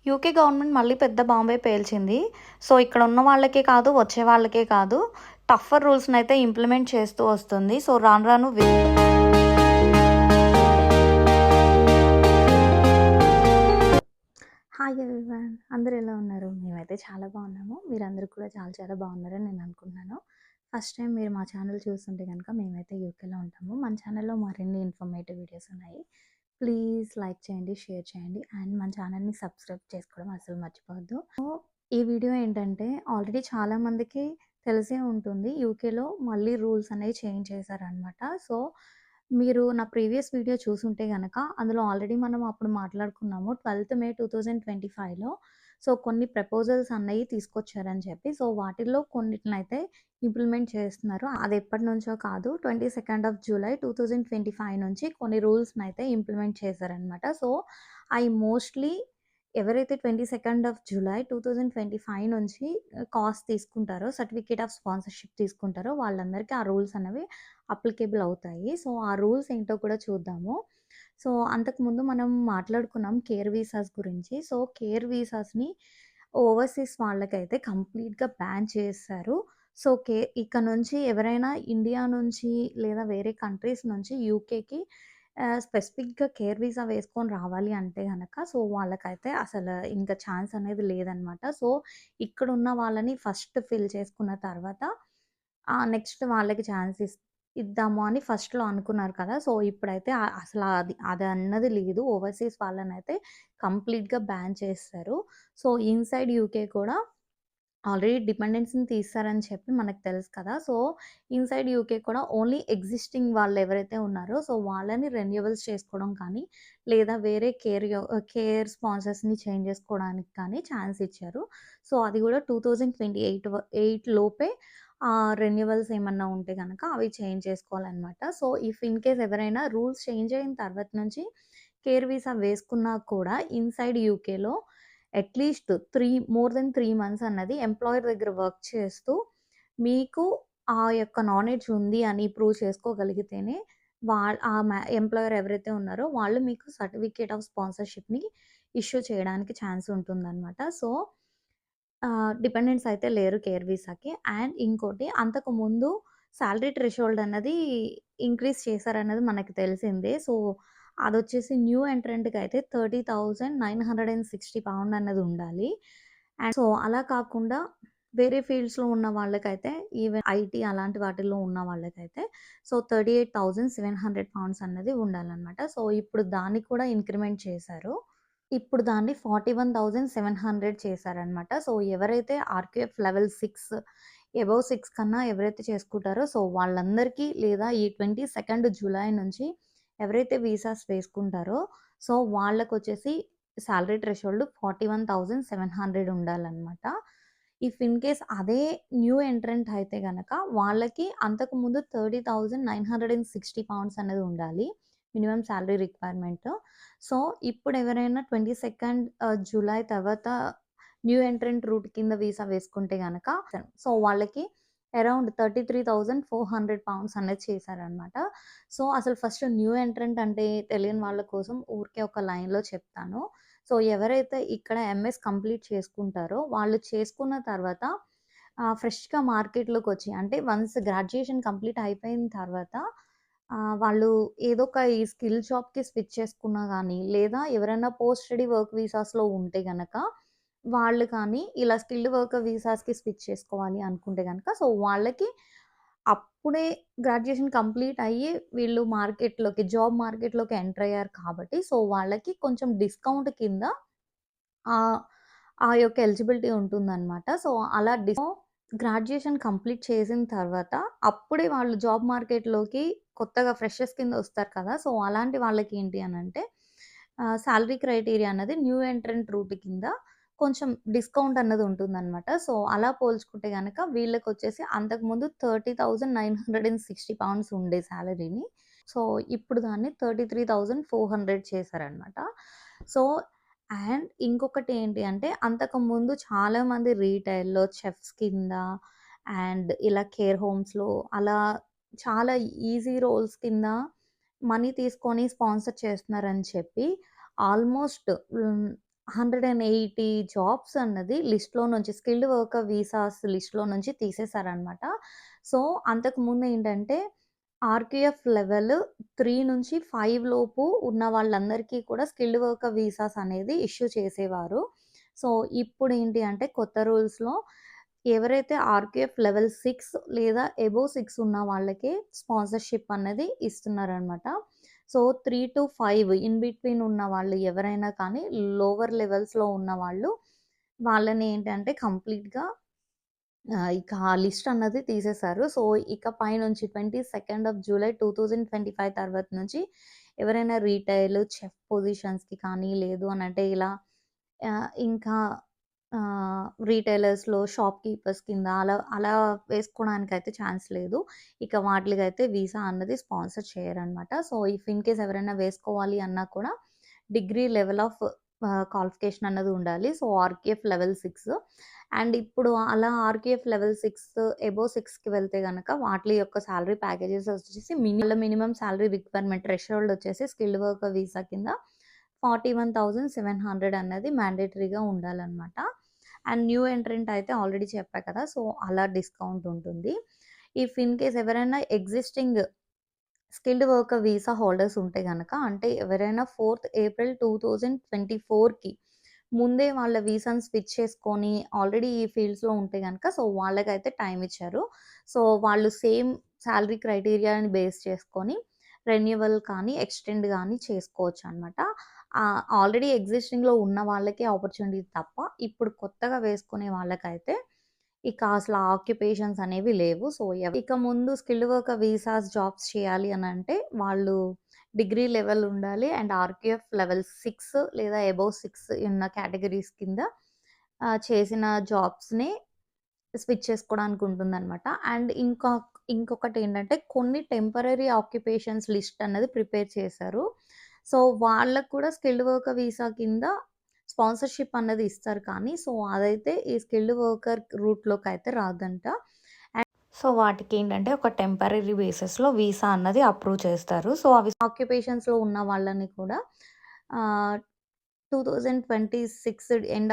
UK government మళ్ళీ పెద్ద Bombay పేల్చింది. So, ఇక్కడ ఉన్న వాళ్ళకే కాదు, వచ్చే వాళ్ళకే కాదు, టఫర్ రూల్స్‌నైతే ఇంప్లిమెంట్ చేస్తూ వస్తుంది. సో, రాను రాను హాయ్ ఎవ్రీవన్, అందరూ ఎలా ఉన్నారు? మేమైతే చాలా బాగున్నాము. మీరందరూ కూడా చాలా చాలా బాగున్నారని నేను అనుకుంటున్నాను. ఫస్ట్ టైం మీరు మా ఛానల్ చూస్తుంటే కనుక మేమైతే యూకేలో ఉంటాము. మన ఛానల్‌లో మరిన్ని ఇన్ఫర్మేటివ్ వీడియోస్ ఉన్నాయి. ప్లీజ్ లైక్ చేయండి, షేర్ చేయండి అండ్ మన ఛానల్‌ని సబ్స్క్రైబ్ చేసుకోవడం అస్సలు మర్చిపోవద్దు. సో, ఈ వీడియో ఏంటంటే ఆల్రెడీ చాలామందికి తెలిసే ఉంటుంది. యూకేలో మళ్ళీ రూల్స్ అనేవి చేంజ్ చేశారనమాట. సో, మీరు నా ప్రీవియస్ వీడియో చూసుంటే గనక అందులో ఆల్రెడీ మనం అప్పుడు మాట్లాడుకున్నాము. 12థ్ మే 2025లో సో, కొన్ని ప్రపోజల్స్ అన్నయి తీసుకొచ్చారని చెప్పి. సో, వాటిల్లో కొన్నిటినైతే ఇంప్లిమెంట్ చేస్తున్నారు. అది ఎప్పటినుంచో కాదు, 22nd ఆఫ్ జూలై 2025 నుంచి కొన్ని రూల్స్‌నైతే ఇంప్లిమెంట్ చేశారనమాట. సో, అయి మోస్ట్‌లీ ఎవరైతే 22nd ఆఫ్ జూలై 2025 నుంచి కాస్ట్ తీసుకుంటారో, సర్టిఫికేట్ ఆఫ్ స్పాన్సర్‌షిప్ తీసుకుంటారో వాళ్ళందరికీ ఆ రూల్స్ అనేవి అప్లికేబుల్ అవుతాయి. సో, ఆ రూల్స్ ఏంటో కూడా చూద్దాము. సో, అంతకుముందు మనం మాట్లాడుకున్నాం కేర్ వీసాస్ గురించి. సో, కేర్ వీసాస్‌ని ఓవర్‌సీస్ వాళ్ళకైతే కంప్లీట్‌గా బ్యాన్ చేసేశారు. సో, ఇక నుంచి ఎవరైనా ఇండియా నుంచి లేదా వేరే కంట్రీస్ నుంచి యూకేకి స్పెసిఫిక్‌గా కేర్ వీసా వేసుకొని రావాలి అంటే గనక సో, వాళ్ళకైతే అసలు ఇంకా ఛాన్స్ అనేది లేదనమాట. సో, ఇక్కడున్న వాళ్ళని ఫస్ట్ ఫిల్ చేసుకున్న తర్వాత నెక్స్ట్ వాళ్ళకి ఛాన్స్ ఇద్దాము అని ఫస్ట్‌లో అనుకున్నారు కదా! సో, ఇప్పుడైతే అసల అదన్నది లేదు. ఓవర్‌సీస్ వాళ్ళనైతే కంప్లీట్‌గా బ్యాన్ చేసేశారు. సో, ఇన్‌సైడ్ యూకే కూడా ఆల్రెడీ డిపెండెన్స్‌ని తీసేసారని చెప్పి మనకు తెలుసు కదా! సో, ఇన్‌సైడ్ యూకే కూడా ఓన్లీ ఎగ్జిస్టింగ్ వాళ్ళెవరైతే ఉన్నారో సో, వాళ్ళని రెన్యువల్స్ చేసుకోవడం కానీ, లేదా వేరే కేర్ స్పాన్సర్స్‌ని చేంజ్ చేసుకోవడానికి కానీ ఛాన్స్ ఇచ్చారు. సో, అది కూడా 2028 లోపే రెన్యువల్స్ ఏమన్నా ఉంటే గనక అవి చేంజ్ చేసుకోవాలనమాట. సో, ఇఫ్ ఇన్ కేస్ ఎవరైనా రూల్స్ చేంజ్ అయిన తర్వాత నుంచి కేర్ వీసా వేసుకున్నా కూడా ఇన్‌సైడ్ యూకేలో అట్‌లీస్ట్ మోర్ దెన్ 3 మంత్స్ అన్నది ఎంప్లాయర్ దగ్గర వర్క్ చేస్తూ, మీకు ఆ యొక్క నాలెడ్జ్ ఉంది అని ప్రూవ్ చేసుకోగలిగితేనే ఎంప్లాయర్ ఎవరైతే ఉన్నారో వాళ్ళు మీకు సర్టిఫికేట్ ఆఫ్ స్పాన్సర్‌షిప్‌ని ఇష్యూ చేయడానికి ఛాన్స్ ఉంటుందనమాట. సో, డిపెండెంట్స్ అయితే లేరు కేర్ వీసాకి. అండ్ ఇంకోటి అంతకుముందు సాలరీ థ్రెషోల్డ్ అన్నది ఇంక్రీజ్ చేశారన్నది మనకు తెలిసిందే. సో, అదొచ్చేసి న్యూ ఎంట్రెంట్‌కయితే £30,960 అన్నది ఉండాలి. అండ్ సో, అలా కాకుండా వేరే ఫీల్డ్స్‌లో ఉన్న వాళ్ళకైతే ఈవెన్ ఐటీ అలాంటి వాటిల్లో ఉన్న వాళ్ళకైతే సో, £38,700 అన్నది ఉండాలనమాట. సో, ఇప్పుడు దాన్ని కూడా ఇంక్రిమెంట్ చేశారు. ఇప్పుడు దాన్ని 41,700 చేశారనమాట. సో, ఎవరైతే ఆర్‌క్యూఎఫ్ లెవెల్ 6 అబోవ్ 6 కన్నా ఎవరైతే చేసుకుంటారో సో, వాళ్ళందరికీ లేదా ఈ 22nd జులై నుంచి ఎవరైతే వీసాస్ వేసుకుంటారో సో, వాళ్ళకొచ్చేసి సాలరీ థ్రెషోల్డ్ 41,700 ఉండాలనమాట. ఇఫ్ ఇన్ కేస్ అదే న్యూ ఎంట్రెంట్ అయితే గనక వాళ్ళకి అంతకుముందు £30,960 అనేది ఉండాలి. Minimum salary requirement. సో, ఇప్పుడెవరైనా 22nd జులై తర్వాత న్యూ ఎంట్రెంట్ రూట్ కింద వీసా వేసుకుంటే గనక సో, వాళ్ళకి అరౌండ్ £33,400 అనేది చేశారనమాట. సో, అసలు ఫస్ట్ న్యూ ఎంట్రెంట్ అంటే తెలియని వాళ్ళ కోసం ఊరికే ఒక లైన్‌లో చెప్తాను. సో, ఎవరైతే ఇక్కడ ఎంఎస్ కంప్లీట్ చేసుకుంటారో వాళ్ళు చేసుకున్న తర్వాత ఫ్రెష్‌గా మార్కెట్‌లోకొచ్చి అంటే వన్స్ గ్రాడ్యుయేషన్ కంప్లీట్ అయిపోయిన తర్వాత వాళ్ళు ఏదో ఒక ఈ స్కిల్ జాబ్‌కి స్విచ్ చేసుకున్నా గానీ, లేదా ఎవరైనా పోస్ట్ స్టడీ వర్క్ వీసాస్‌లో ఉంటే గనక, వాళ్ళు కానీ ఇలా స్కిల్డ్ వర్కర్ వీసాస్‌కి స్విచ్ చేసుకోవాలి అనుకుంటే గనక, సో, వాళ్ళకి అప్పుడే గ్రాడ్యుయేషన్ కంప్లీట్ అయ్యి వీళ్ళు జాబ్ మార్కెట్‌లోకి ఎంటర్ అయ్యారు కాబట్టి, సో, వాళ్ళకి కొంచెం డిస్కౌంట్ కింద ఆహ్, ఆ యొక్క ఎలిజిబిలిటీ ఉంటుందనమాట. సో, అలా గ్రాడ్యుయేషన్ కంప్లీట్ చేసిన తర్వాత అప్పుడే వాళ్ళు జాబ్ మార్కెట్‌లోకి కొత్తగా ఫ్రెషర్స్ కింద వస్తారు కదా! సో, అలాంటి వాళ్ళకి ఏంటి అనంటే సాలరీ క్రైటీరియా అన్నది న్యూ ఎంట్రెంట్ రూట్ కింద కొంచెం డిస్కౌంట్ అన్నది ఉంటుందనమాట. సో, అలా పోల్చుకుంటే గనక వీళ్ళకొచ్చేసి అంతకుముందు £30,960 ఉండే సాలరీని. సో, ఇప్పుడు దాన్ని 33,400 చేశారనమాట. సో, అండ్ ఇంకొకటి ఏంటి అంటే అంతకుముందు చాలామంది రీటైల్‌లో చెఫ్స్ కింద అండ్ ఇలా కేర్ హోమ్స్‌లో అలా చాలా ఈజీ రోల్స్ కింద మనీ తీసుకొని స్పాన్సర్ చేస్తున్నారని చెప్పి ఆల్మోస్ట్ 180 జాబ్స్ అన్నది లిస్ట్‌లో నుంచి స్కిల్డ్ వర్కర్ వీసాస్ లిస్ట్‌లో నుంచి తీసేశారనమాట. సో, అంతకుముందు ఏంటంటే ఆర్‌క్యూఎఫ్ లెవెల్ 3 నుంచి 5 లోపు ఉన్న వాళ్ళందరికీ కూడా స్కిల్డ్ వర్కర్ వీసాస్ అనేది ఇష్యూ చేసేవారు. సో, ఇప్పుడేంటి అంటే కొత్త రూల్స్‌లో ఎవరైతే ఆర్‌క్యూఎఫ్ లెవెల్ 6 లేదా అబోవ్ 6 ఉన్న వాళ్ళకే స్పాన్సర్‌షిప్ అన్నది ఇస్తున్నారనమాట. సో, 3-5 ఇన్ బిట్వీన్ ఉన్న వాళ్ళు ఎవరైనా కానీ లోవర్ లెవెల్స్‌లో ఉన్నవాళ్ళు వాళ్ళని ఏంటంటే కంప్లీట్‌గా ఇక ఆ లిస్ట్ అన్నది తీసేశారు. సో, ఇకపై నుంచి 22nd ఆఫ్ జూలై 2025 తర్వాత నుంచి ఎవరైనా రీటైల్, చెఫ్ పొజిషన్స్‌కి కానీ లేదు అనంటే ఇలా ఇంకా రీటైలర్స్‌లో షాప్ కీపర్స్ కింద అలా అలా వేసుకోవడానికైతే ఛాన్స్ లేదు. ఇక వాటిలికైతే వీసా అన్నది స్పాన్సర్ చేయరనమాట. సో, ఇఫ్ ఇన్ కేస్ ఎవరైనా వేసుకోవాలి అన్నా కూడా డిగ్రీ లెవెల్ ఆఫ్ క్వాలిఫికేషన్ అన్నది ఉండాలి. సో, ఆర్‌కేఎఫ్ లెవెల్ 6 అండ్ ఇప్పుడు అలా ఆర్‌కేఎఫ్ లెవెల్ 6 అబోవ్ 6కి వెళ్తే గనక వాటిలి యొక్క సాలరీ ప్యాకేజెస్ వచ్చేసి మినిమమ్ సాలరీ రిక్వైర్మెంట్ థ్రెషోల్డ్ వచ్చేసి స్కిల్డ్ వర్కర్ వీసా కింద 41,700 అన్నది మ్యాండేటరీగా ఉండాలనమాట. అండ్ న్యూ ఎంట్రెంట్ అయితే ఆల్రెడీ చెప్పా కదా! సో, అలా డిస్కౌంట్ ఉంటుంది. ఇఫ్ ఇన్ కేస్ ఎవరైనా existing skilled worker visa holders ఉంటే గనక అంటే ఎవరైనా 4థ్ ఏప్రిల్ 2024కి ముందే వాళ్ళ వీసాని స్విచ్ చేసుకొని ఆల్రెడీ ఈ ఫీల్డ్స్‌లో ఉంటే గనక సో, వాళ్ళకైతే టైమ్ ఇచ్చారు. సో, వాళ్ళు సేమ్ సాలరీ క్రైటీరియాని బేస్ చేసుకొని రెన్యువల్ కానీ, ఎక్స్‌టెండ్ గానీ చేసుకోవచ్చనమాట. ఆల్రెడీ ఎగ్జిస్టింగ్‌లో ఉన్న వాళ్ళకే ఆపర్చునిటీ తప్ప ఇప్పుడు కొత్తగా వేసుకునే వాళ్ళకైతే ఇక అసల ఆక్యుపేషన్స్ అనేవి లేవు. సో, ఇక ముందు స్కిల్డ్ వర్కర్ వీసాస్ జాబ్స్ చేయాలి అనంటే వాళ్ళు డిగ్రీ లెవెల్ ఉండాలి. అండ్ ఆర్‌క్యూఎఫ్ లెవెల్ 6 లేదా అబోవ్ 6 ఉన్న కేటగరీస్ కింద చేసిన జాబ్స్‌ని స్విచ్ చేసుకోవడానికి ఉంటుందనమాట. అండ్ ఇంకొకటేంటంటే కొన్ని టెంపరరీ ఆక్యుపేషన్స్ లిస్ట్ అన్నది ప్రిపేర్ చేశారు. సో, వాళ్ళకి కూడా స్కిల్డ్ వర్కర్ వీసా కింద స్పాన్సర్‌షిప్ అన్నది ఇస్తారు కానీ, సో, అదైతే ఈ స్కిల్డ్ వర్కర్ రూట్‌లోకైతే రాదంట. సో, వాటికేంటంటే ఒక టెంపరరీ బేసిస్‌లో వీసా అన్నది అప్రూవ్ చేస్తారు. సో, అవి ఆక్యుపేషన్స్‌లో ఉన్న వాళ్ళని కూడా ఆహ్, 2026 ఎండ్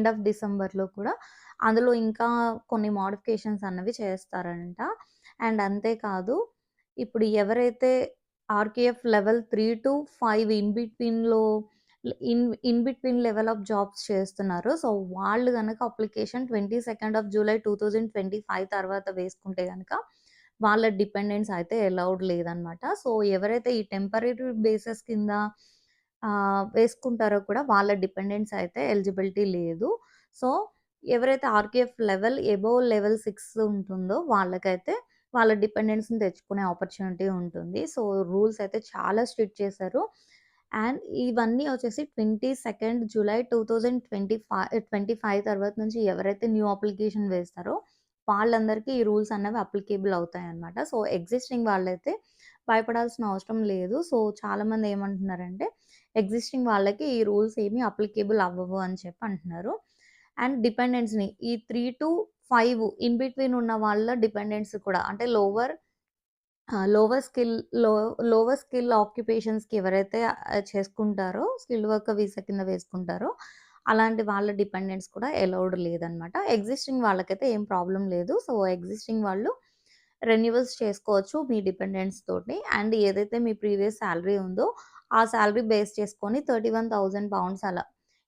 ఆఫ్ డిసెంబర్‌లో కూడా అందులో ఇంకా కొన్ని మోడిఫికేషన్స్ అన్నవి చేస్తారంట. అండ్ అంతే కాదు, ఇప్పుడు ఎవరైతే RQF level 3-5 in between level of jobs చేస్తున్నారో, సో, వాళ్ళు గనక అప్లికేషన్ 22nd ఆఫ్ జూలై 2025 తర్వాత వేసుకుంటే గనక వాళ్ళ డిపెండెంట్స్ అయితే అలౌడ్ లేదనమాట. సో, ఎవరైతే ఈ టెంపరరీ బేసిస్ కింద వేసుకుంటారో కూడా వాళ్ళ డిపెండెంట్స్ అయితే ఎలిజిబిలిటీ లేదు. సో, ఎవరైతే ఆర్‌కేఎఫ్ లెవెల్ అబోవ్ లెవెల్ 6 ఉంటుందో వాళ్ళకైతే వాళ్ళ డిపెండెంట్స్‌ని తెచ్చుకునే ఆపర్చునిటీ ఉంటుంది. సో, రూల్స్ అయితే చాలా స్ట్రిక్ట్ చేశారు. అండ్ ఇవన్నీ వచ్చేసి 22nd జులై 2025 తర్వాత నుంచి ఎవరైతే న్యూ అప్లికేషన్ వేస్తారో వాళ్ళందరికీ ఈ రూల్స్ అన్నవి అప్లికేబుల్ అవుతాయన్నమాట. సో, ఎగ్జిస్టింగ్ వాళ్ళైతే భయపడాల్సిన అవసరం లేదు. సో, చాలామంది ఏమంటున్నారంటే ఎగ్జిస్టింగ్ వాళ్ళకి ఈ రూల్స్ ఏమి అప్లికేబుల్ అవ్వవు అని చెప్పి అంటున్నారు. అండ్ డిపెండెంట్స్‌ని ఈ 3-5 ఇన్ బిట్వీన్ ఉన్న వాళ్ళ డిపెండెంట్స్ కూడా అంటే లోవర్ స్కిల్ లో లోవర్ స్కిల్ ఆక్యుపేషన్స్‌కి ఎవరైతే చేసుకుంటారో స్కిల్డ్ వర్కర్ వీసా కింద వేసుకుంటారో అలాంటి వాళ్ళ డిపెండెంట్స్ కూడా అలౌడ్ లేదనమాట. ఎగ్జిస్టింగ్ వాళ్ళకైతే ఏం ప్రాబ్లమ్ లేదు. సో, ఎగ్జిస్టింగ్ వాళ్ళు రెన్యువల్స్ చేసుకోవచ్చు మీ డిపెండెంట్స్ తోటి. అండ్ ఏదైతే మీ ప్రీవియస్ సాలరీ ఉందో ఆ సాలరీ బేస్ చేసుకొని £31,000 అలా.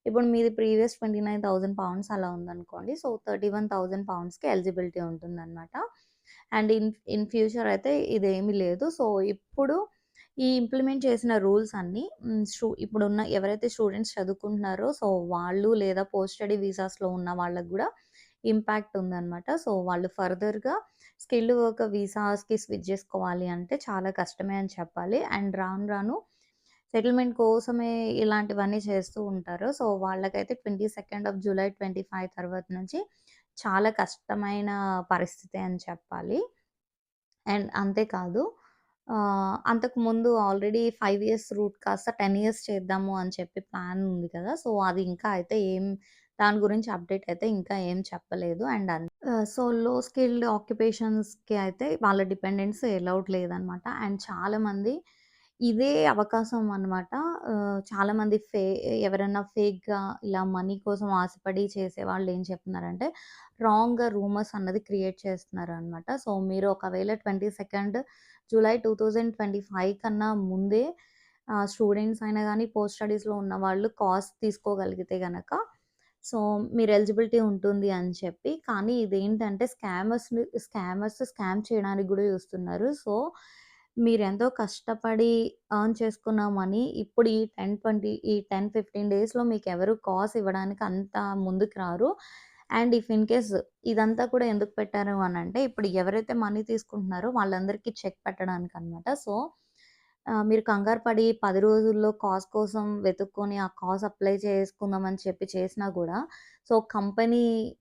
ఇప్పుడు మీది ప్రీవియస్ £29,000 అలా ఉందనుకోండి. సో, £31,000కి ఎలిజిబిలిటీ ఉంటుందనమాట. అండ్ ఇన్ ఫ్యూచర్ అయితే ఇదేమీ లేదు. సో, ఇప్పుడు ఈ ఇంప్లిమెంట్ చేసిన రూల్స్ అన్నీ ఇప్పుడున్న ఎవరైతే స్టూడెంట్స్ చదువుకుంటున్నారో సో, వాళ్ళు లేదా పోస్ట్ స్టడీ వీసాస్‌లో ఉన్న వాళ్ళకి గూడా ఇంపాక్ట్ ఉందనమాట. సో, వాళ్ళు ఫర్దర్‌గా స్కిల్డ్ వర్కర్ వీసాస్‌కి స్విచ్ జేసుకోవాలి అంటే చాలా కష్టమే అని చెప్పాలి. అండ్ రాను రాను సెటిల్‌మెంట్ కోసమే ఇలాంటివన్నీ చేస్తూ ఉంటారు. సో, వాళ్ళకైతే 22nd ఆఫ్ జూలై 25 తర్వాత నుంచి చాలా కష్టమైన పరిస్థితే అని చెప్పాలి. అండ్ అంతే కాదు అంతకుముందు ఆల్రెడీ 5 ఇయర్స్ రూట్ కాస్త 10 ఇయర్స్ చేద్దాము అని చెప్పి ప్లాన్ ఉంది కదా! సో, అది ఇంకా అయితే దాని గురించి అప్డేట్ అయితే ఇంకా ఏం చెప్పలేదు. అండ్ సో, లో స్కిల్డ్ ఆక్యుపేషన్స్‌కి అయితే వాళ్ళ డిపెండెంట్స్ అలౌడ్ లేదనమాట. అండ్ చాలామంది ఇదే అవకాశం అనమాట. చాలామంది ఎవరైనా ఫేక్‌గా ఇలా మనీ కోసం ఆశపడి చేసేవాళ్ళు ఏం చెప్తున్నారంటే, రాంగ్‌గా రూమర్స్ అన్నది క్రియేట్ చేస్తున్నారనమాట. సో, మీరు ఒకవేళ 22 జూలై 2025 కన్నా ముందే స్టూడెంట్స్ అయినా గానీ, పోస్ట్ స్టడీస్‌లో ఉన్నవాళ్ళు కాస్ట్ తీసుకోగలిగితే గనక, సో, మీరు ఎలిజిబిలిటీ ఉంటుంది అని చెప్పి. కానీ ఇదేంటంటే స్కామర్స్ స్కామ్ చేయడానికి గూడా చూస్తున్నారు. సో, మీరెంతో కష్టపడి ఎర్న్ చేసుకున్న మనీ ఇప్పుడు ఈ 10, 15 డేస్‌లో మీకెవరు కాస్ ఇవ్వడానికి అంత ముందుకు రారు. అండ్ ఇఫ్ ఇన్ కేస్ ఇదంతా కూడా ఎందుకు పెట్టారు అనంటే, ఇప్పుడు ఎవరైతే మనీ తీసుకుంటున్నారో వాళ్ళందరికీ చెక్ పెట్టడానికనమాట. సో, మీరు కంగారు పడి 10 రోజుల్లో కాస్ కోసం వెతుక్కొని, ఆ కాస్ అప్లై చేసుకుందామని చెప్పి చేసినా గూడా, సో,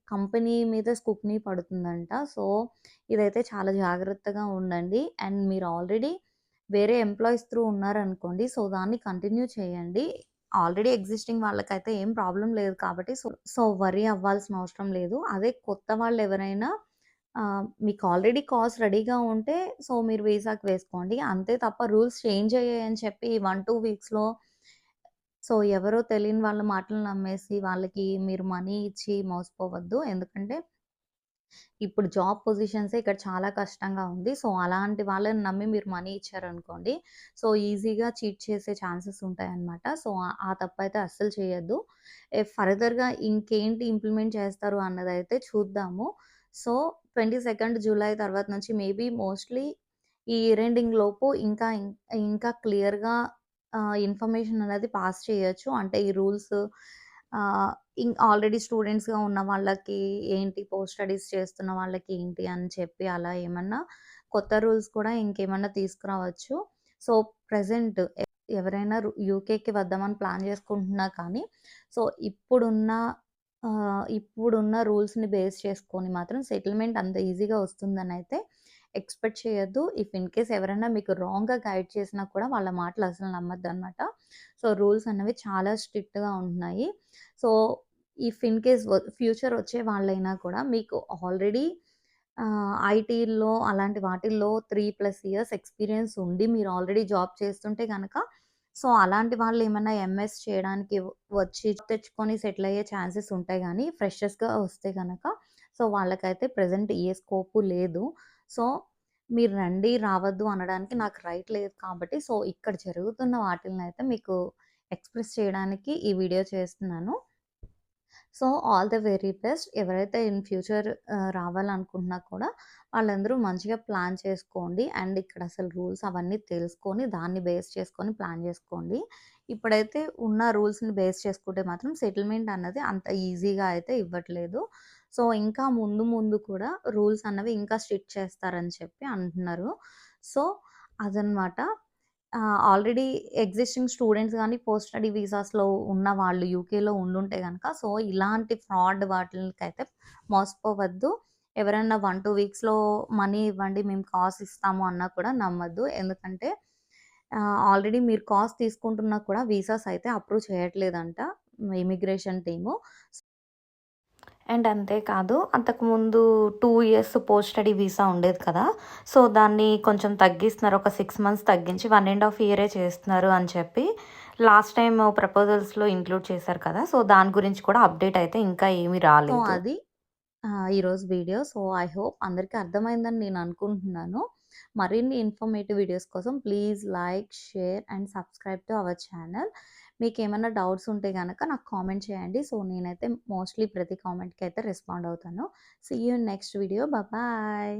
కంపెనీ మీద స్కుప్నీ పడుతుందంట. సో, ఇదైతే చాలా జాగ్రత్తగా ఉండండి. అండ్ మీరు ఆల్రెడీ వేరే ఎంప్లాయీస్ త్రూ ఉన్నారనుకోండి, సో, దాన్ని కంటిన్యూ చేయండి. ఆల్రెడీ ఎగ్జిస్టింగ్ వాళ్ళకైతే ఏం ప్రాబ్లమ్ లేదు కాబట్టి, సో, వర్రీ అవ్వాల్సిన అవసరం లేదు. అదే కొత్త వాళ్ళెవరైనా మీకు ఆల్రెడీ కాస్ రెడీగా ఉంటే, సో, మీరు వీసాకి వేసుకోండి. అంతే తప్ప రూల్స్ చేంజ్ అయ్యాయని చెప్పి 1, 2 వీక్స్‌లో సో, ఎవరో తెలియని వాళ్ళ మాటలు నమ్మేసి వాళ్ళకి మీరు మనీ ఇచ్చి మోసపోవద్దు. ఎందుకంటే ఇప్పుడు జాబ్ పొజిషన్సే ఇక్కడ చాలా కష్టంగా ఉంది. సో, అలాంటి వాళ్ళని నమ్మి మీరు మనీ ఇచ్చారనుకోండి, సో, ఈజీగా చీట్ చేసే ఛాన్సెస్ ఉంటాయన్నమాట. సో, ఆ తప్పైతే అస్సలు చేయొద్దు. ఫర్దర్‌గా ఇంకేంటి ఇంప్లిమెంట్ చేస్తారు అన్నదైతే చూద్దాము. సో, 22 జూలై తర్వాత నుంచి మేబీ మోస్ట్‌లీ ఈ ఇయర్ ఎండింగ్ లోపు ఇంకా క్లియర్‌గా ఇన్ఫర్మేషన్ అనేది పాస్ చేయొచ్చు. అంటే ఈ రూల్స్ ఆహ్, ఆల్రెడీ స్టూడెంట్స్‌గా ఉన్న వాళ్ళకి ఏంటి, పోస్ట్ స్టడీస్ చేస్తున్న వాళ్ళకి ఏంటి అని చెప్పి అలా ఏమన్నా కొత్త రూల్స్ కూడా ఇంకేమన్నా తీసుకురావచ్చు. సో, ప్రెజెంట్ ఎవరైనా యూకేకి వద్దామని ప్లాన్ చేసుకుంటున్నా కానీ, సో, ఇప్పుడున్న రూల్స్‌ని బేస్ చేసుకొని మాత్రం సెటిల్‌మెంట్ అంత ఈజీగా వస్తుందనైతే ఎక్స్‌పెక్ట్ చేయొద్దు. ఇఫ్ ఇన్ కేస్ ఎవరైనా మీకు రాంగ్‌గా గైడ్ చేసినా కూడా వాళ్ళ మాటలు అసలు నమ్మొద్దనమాట. సో, రూల్స్ అనేవి చాలా స్ట్రిక్ట్‌గా ఉంటున్నాయి. So, if in case future వచ్చే వాళ్ళైనా కూడా మీకు ఆల్రెడీ ఐటీల్లో అలాంటి వాటిల్లో 3+ ఇయర్స్ ఎక్స్‌పీరియన్స్ ఉండి మీరు ఆల్రెడీ జాబ్ చేస్తుంటే గనక, సో, అలాంటి వాళ్ళేమన్నా ఎంఎస్ చేయడానికి వచ్చి తెచ్చుకొని సెటిల్ అయ్యే ఛాన్సెస్ ఉంటాయి గానీ, ఫ్రెషర్స్‌గా వస్తే గనక, సో, వాళ్ళకైతే ప్రెజెంట్ ఏ స్కోపు లేదు. సో, మీరు రండి, రావద్దు అనడానికి నాకు రైట్ లేదు కాబట్టి, సో, ఇక్కడ జరుగుతున్న వాటిలనైతే మీకు ఎక్స్‌ప్రెస్ చేయడానికి ఈ వీడియో చేస్తున్నాను. So, all the very best. ఎవరైతే ఇన్ ఫ్యూచర్ రావాలనుకుంటున్నా కూడా వాళ్ళందరూ మంచిగా ప్లాన్ చేసుకోండి. అండ్ ఇక్కడ అసలు రూల్స్ అవన్నీ తెలుసుకొని దాన్ని బేస్ చేసుకొని ప్లాన్ చేసుకోండి. ఇప్పుడైతే ఉన్న రూల్స్‌ని బేస్ చేసుకుంటే మాత్రం సెటిల్‌మెంట్ అన్నది అంత ఈజీగా అయితే ఇవ్వట్లేదు. సో, ఇంకా ముందు ముందు కూడా రూల్స్ అన్నవి ఇంకా స్ట్రిక్ట్ చేస్తారని చెప్పి అంటున్నారు. సో, అదనమాట. ఆల్రెడీ ఎగ్జిస్టింగ్ స్టూడెంట్స్ గానీ, పోస్ట్ స్టడీ వీసాస్‌లో ఉన్న వాళ్ళు యూకేలో ఉండుంటే గనక, సో, ఇలాంటి ఫ్రాడ్ వాటిలకైతే మోసపోవద్దు. ఎవరైనా 1, 2 వీక్స్‌లో మనీ ఇవ్వండి, మేము కాస్ ఇస్తాము అన్నా కూడా నమ్మొద్దు. ఎందుకంటే ఆల్రెడీ మీరు కాస్ తీసుకుంటున్నా కూడా వీసాస్ అయితే అప్రూవ్ చేయట్లేదంట ఇమిగ్రేషన్ టీము. అండ్ అంతేకాదు అంతకుముందు 2 ఇయర్స్ పోస్ట్ స్టడీ వీసా ఉండేది కదా! సో, దాన్ని కొంచెం తగ్గిస్తున్నారు. ఒక 6 మంత్స్ తగ్గించి 1½ ఇయరే చేస్తున్నారు అని చెప్పి లాస్ట్ టైమ్ ప్రపోజల్స్‌లో ఇంక్లూడ్ చేశారు కదా! సో, దాని గురించి కూడా అప్డేట్ అయితే ఇంకా ఏమీ సో, రాలేదు. అది ఈరోజు వీడియో. సో, ఐ హోప్ అందరికీ అర్థమైందని నేను అనుకుంటున్నాను. మరిన్ని ఇన్ఫర్మేటివ్ వీడియోస్ కోసం please like, share and subscribe to our channel. మీకేమన్నా డౌట్స్ ఉంటే గనక నాకు కామెంట్ చేయండి. సో, నేనైతే మోస్ట్‌లీ ప్రతి కామెంట్‌కి అయితే రెస్పాండ్ అవుతాను. See you in next video. Bye.